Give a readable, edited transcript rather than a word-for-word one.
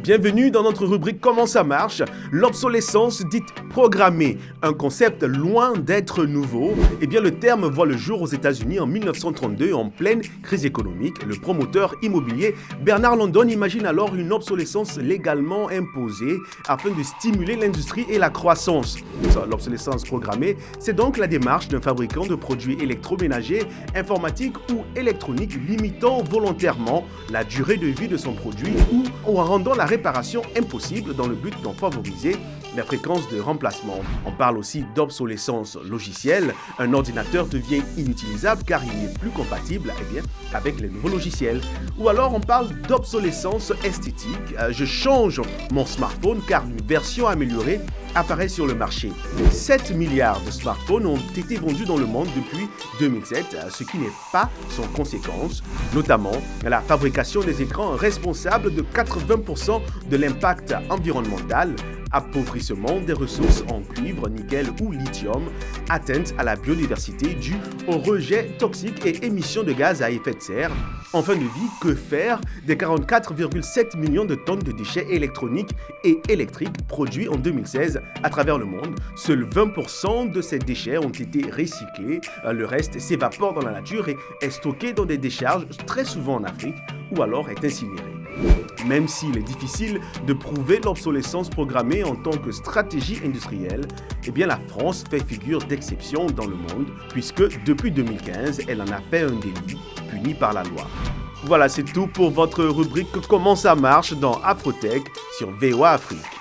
Bienvenue dans notre rubrique Comment ça marche, l'obsolescence dite programmée, un concept loin d'être nouveau. Eh bien, le terme voit le jour aux États-Unis en 1932 en pleine crise économique. Le promoteur immobilier Bernard London imagine alors une obsolescence légalement imposée afin de stimuler l'industrie et la croissance. L'obsolescence programmée, c'est donc la démarche d'un fabricant de produits électroménagers, informatiques ou électroniques limitant volontairement la durée de vie de son produit ou en rendant la réparation impossible dans le but d'en favoriser la fréquence de remplacement. On parle aussi d'obsolescence logicielle. Un ordinateur devient inutilisable car il n'est plus compatible avec les nouveaux logiciels. Ou alors on parle d'obsolescence esthétique. Je change mon smartphone car une version améliorée apparaît sur le marché. 7 milliards de smartphones ont été vendus dans le monde depuis 2007, ce qui n'est pas sans conséquence, notamment la fabrication des écrans responsable de 80% de l'impact environnemental, appauvrissement des ressources en cuivre, nickel ou lithium, atteinte à la biodiversité due aux rejets toxiques et émissions de gaz à effet de serre. En fin de vie, que faire des 44,7 millions de tonnes de déchets électroniques et électriques produits en 2016 à travers le monde? Seuls 20% de ces déchets ont été recyclés. Le reste s'évapore dans la nature et est stocké dans des décharges très souvent en Afrique ou alors est incinéré. Même s'il est difficile de prouver l'obsolescence programmée en tant que stratégie industrielle, la France fait figure d'exception dans le monde puisque depuis 2015, elle en a fait un délit puni par la loi. Voilà, c'est tout pour votre rubrique Comment ça marche dans Afrotech sur VOA Afrique.